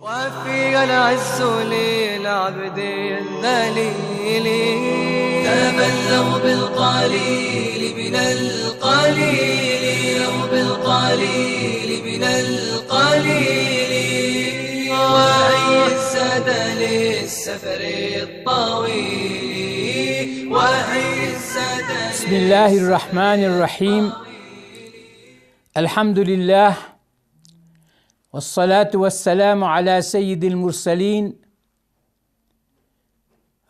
وفي العز للعبد الذليل تبلغ بالقليل من القليل من القليل وأي السد للسفر الطويل وأي السد. بسم الله الرحمن الرحيم. الحمد لله والصلاة والسلام على سيد المرسلين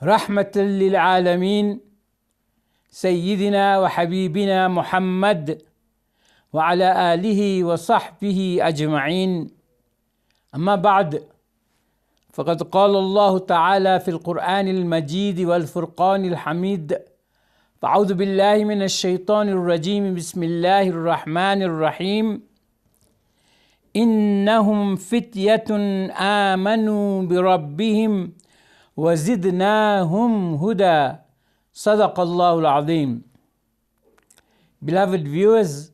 رحمة للعالمين سيدنا وحبيبنا محمد وعلى آله وصحبه أجمعين. أما بعد، فقد قال الله تعالى في القرآن المجيد والفرقان الحميد: فأعوذ بالله من الشيطان الرجيم، بسم الله الرحمن الرحيم. إنهم فتية آمنوا بربهم وزدناهم هدى. صدق الله العظيم. Beloved viewers,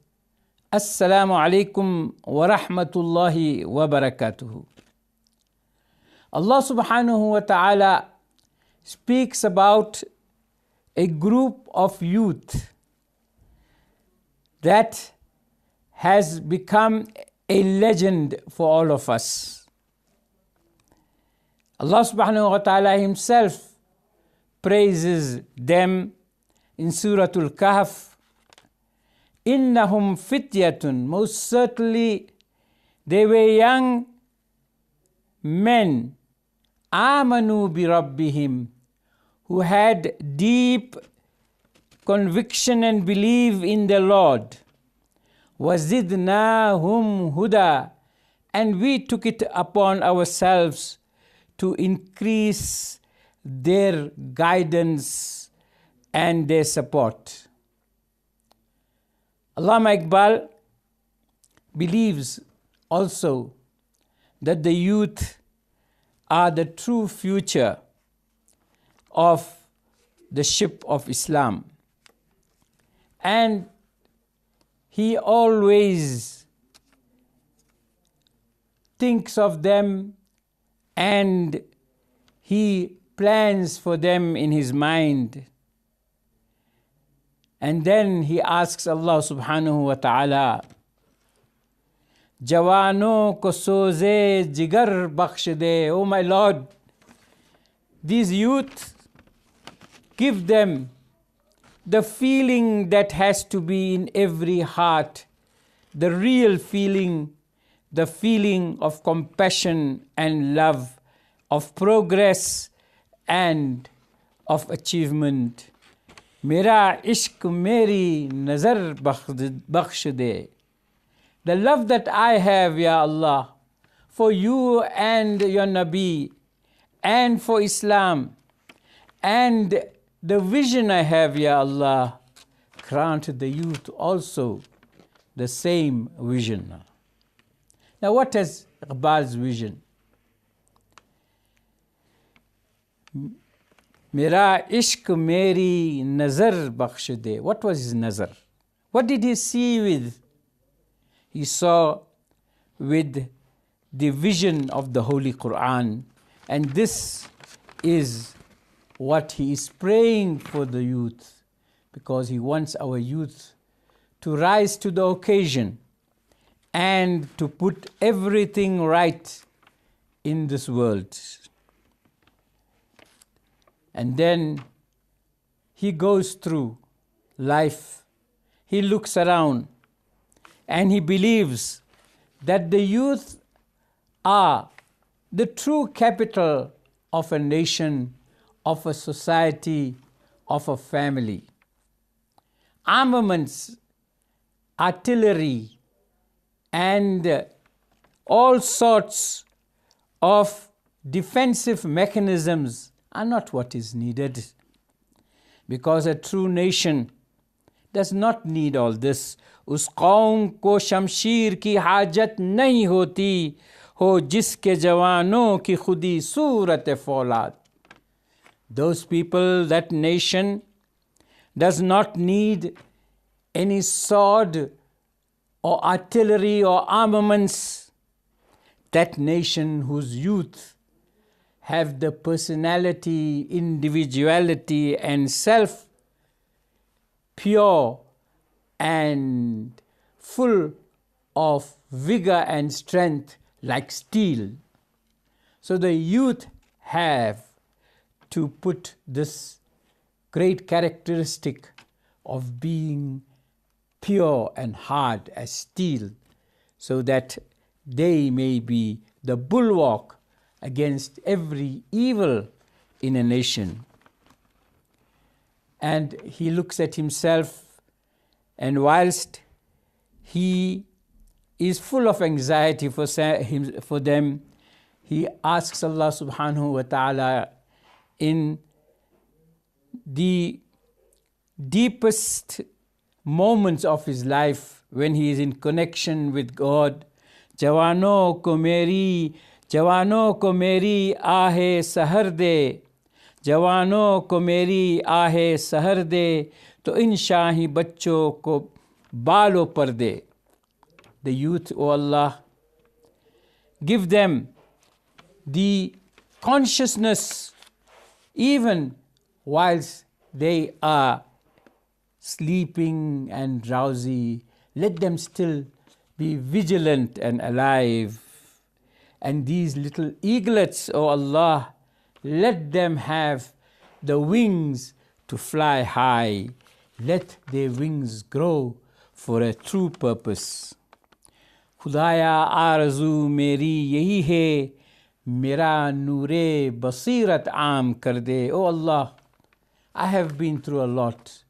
Assalamu alaikum wa rahmatullahi wa barakatuhu. Allah subhanahu wa ta'ala speaks about a group of youth that has become a legend for all of us. Allah subhanahu wa ta'ala himself praises them in Surah Al-Kahf. Innahum fityatun, most certainly they were young men, amanu bi rabbihim, who had deep conviction and belief in the Lord. وَزِدْنَاهُمْ هُدًى, and we took it upon ourselves to increase their guidance and their support. Allama Iqbal believes also that the youth are the true future of the ship of Islam, and he always thinks of them and he plans for them in his mind. And then he asks Allah subhanahu wa ta'ala, Jawano ko soze jigar bakhsh de. Oh my Lord, these youth, give them the feeling that has to be in every heart, the real feeling, the feeling of compassion and love, of progress and of achievement. Mera ishq meri nazar bakhsh de. The love that I have, Ya Allah, for you and your Nabi, and for Islam, and the vision I have, Ya Allah, grant the youth also the same vision. Now, what is Iqbal's vision? Mera ishq meri nazar bakhsh de. What was his nazar? What did he see with? He saw with the vision of the Holy Quran, and this is what he is praying for the youth, because he wants our youth to rise to the occasion and to put everything right in this world. And then he goes through life, he looks around, and he believes that the youth are the true capital of a nation, of a society, of a family. Armaments, artillery, and all sorts of defensive mechanisms are not what is needed, because a true nation does not need all this. उस कौम को शमशीर की हाजत नहीं होती हो जिसके जवानों की खुदी सूरत फौलाद. Those people, that nation, does not need any sword or artillery or armaments. that nation whose youth have the personality, individuality, and self pure and full of vigor and strength like steel. So the youth have to put this great characteristic of being pure and hard as steel, so that they may be the bulwark against every evil in a nation. And he looks at himself, and whilst he is full of anxiety for them, he asks Allah subhanahu wa ta'ala in the deepest moments of his life, when he is in connection with God, Jawano ko meri aahe sahar de, Jawano ko meri aahe sahar de, to in shahi bachcho ko balo par de. The youth, O Allah, give them the consciousness even whilst they are sleeping and drowsy. Let them still be vigilant and alive. And these little eaglets, O Allah, let them have the wings to fly high. Let their wings grow for a true purpose. Khudaya arzu meri yahi hai, mera noore basirat aam kar de. O Allah, I have been through a lot,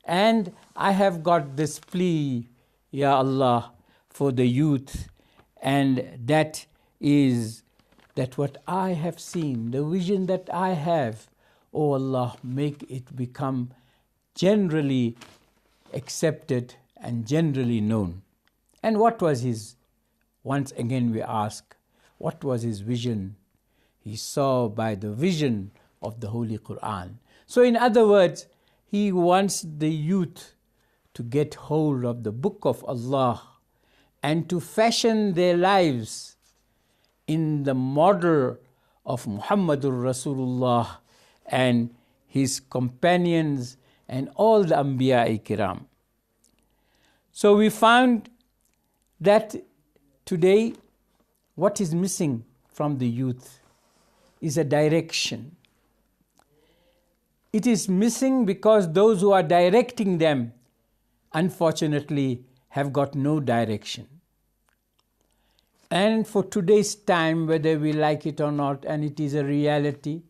and I have got this plea, Ya Allah, for the youth, and that is that what I have seen, the vision that I have, O Allah, make it become generally accepted and generally known. And what was his, once again we ask, what was his vision? He saw by the vision of the Holy Quran. So in other words, he wants the youth to get hold of the book of Allah and to fashion their lives in the model of Muhammadur Rasulullah and his companions and all the Anbiya Kiram. So we found that today what is missing from the youth is a direction. It is missing because those who are directing them, unfortunately, have got no direction. And for today's time, whether we like it or not, and it is a reality,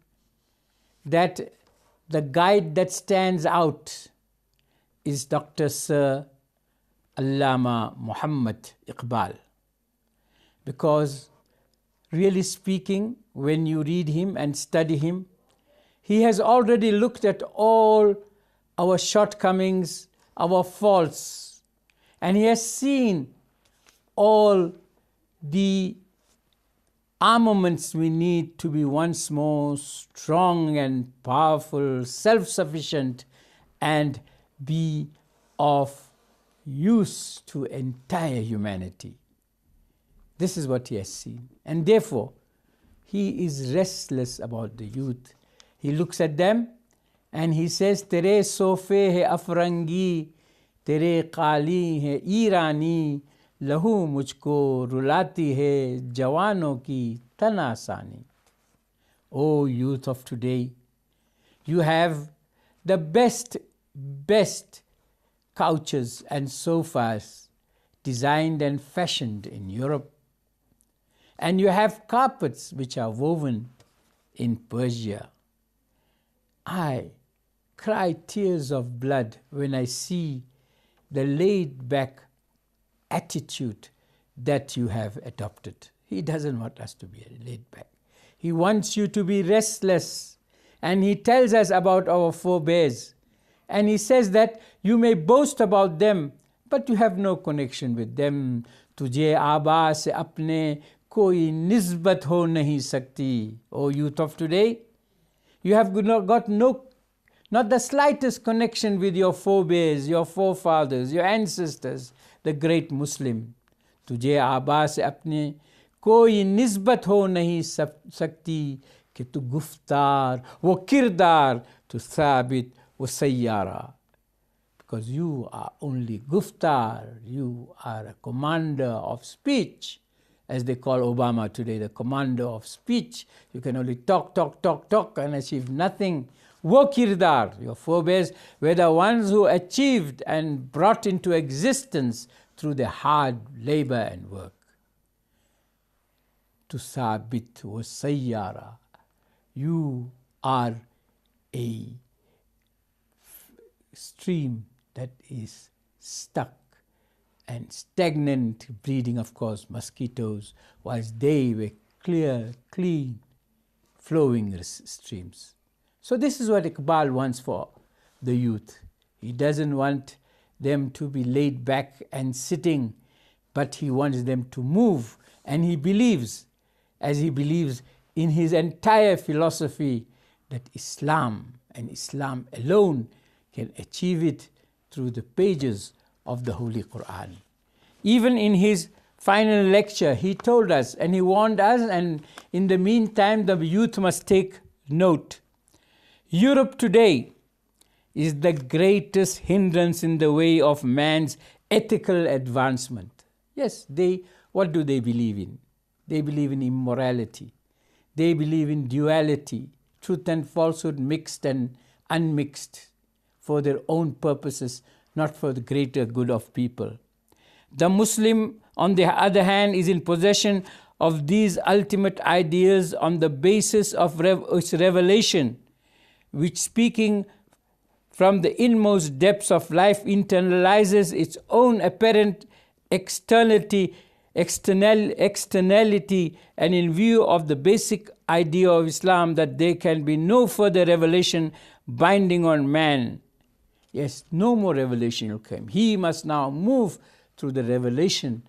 that the guide that stands out is Dr. Sir Allama Muhammad Iqbal. Because really speaking, when you read him and study him, he has already looked at all our shortcomings, our faults, and he has seen all the armaments we need to be once more strong and powerful, self-sufficient, and be of use to entire humanity. This is what he has seen. And therefore, he is restless about the youth. He looks at them and he says, Tere sofe hai afrangi, tere qali hai irani, lahu mujhko rulati hai jawano ki tanasani. O youth of today, you have the best couches and sofas designed and fashioned in Europe. And you have carpets which are woven in Persia. I cry tears of blood when I see the laid-back attitude that you have adopted. He doesn't want us to be laid-back. He wants you to be restless. And he tells us about our forebears. And he says that you may boast about them, but you have no connection with them. Tujhe aaba se apne koi nisbat ho nahi sakti. O youth of today, you have got not the slightest connection with your forebears, your forefathers, your ancestors, the great Muslim. Tujhe aaba se apne कोई निस्बत हो नहीं सकती कि तू गुफ्तार वो किरदार तो साबित वो Saiyaara. Because you are only guftar, you are a commander of speech, as they call Obama today, the commander of speech. You can only talk and achieve nothing. Wo kirdar, your forebears were the ones who achieved and brought into existence through their hard labor and work. To sabit wa sayyara, you are a stream that is stuck and stagnant, breeding, of course, mosquitoes, whilst they were clear, clean, flowing streams. So this is what Iqbal wants for the youth. He doesn't want them to be laid back and sitting, but he wants them to move. And he believes, as he believes in his entire philosophy, that Islam and Islam alone can achieve it through the pages of the Holy Quran. Even in his final lecture, he told us and he warned us, and in the meantime, the youth must take note. Europe today is the greatest hindrance in the way of man's ethical advancement. Yes, what do they believe in? They believe in immorality. They believe in duality, truth and falsehood mixed and unmixed, for their own purposes, not for the greater good of people. The Muslim, on the other hand, is in possession of these ultimate ideas on the basis of its revelation, which, speaking from the inmost depths of life, internalizes its own apparent externality, and in view of the basic idea of Islam that there can be no further revelation binding on man. Yes, no more revelation will come. He must now move through the revelation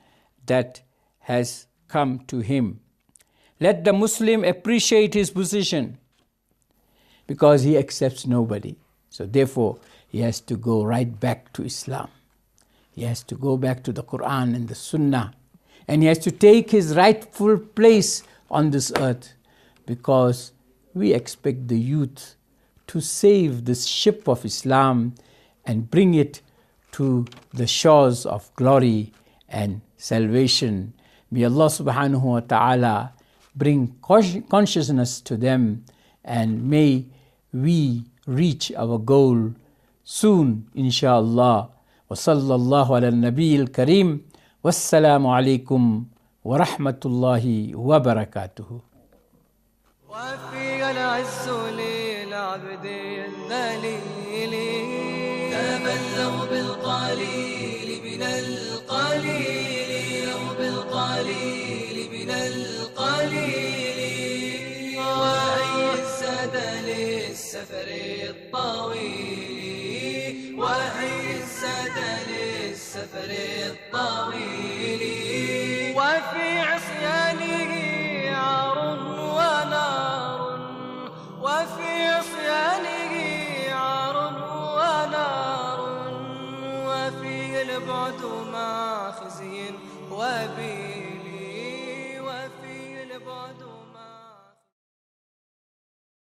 that has come to him. Let the Muslim appreciate his position, because he accepts nobody. So therefore, he has to go right back to Islam. He has to go back to the Quran and the Sunnah. And he has to take his rightful place on this earth, because we expect the youth to save this ship of Islam and bring it to the shores of glory and salvation. May Allah subhanahu wa ta'ala bring consciousness to them, and may we reach our goal soon, inshallah. Wa sallallahu ala nabiyil kareem. Wassalamu alaikum wa rahmatullahi wa barakatuhu. وفي العز للعبد الذليل تبلغ بالقليل من القليل بالقليل من القليل وعزة للسفر الطويل وعزة للسفر الطويل وفي عصيانه عار ونار وفي عصيانه عار ونار وفي البعد مع خزي وبي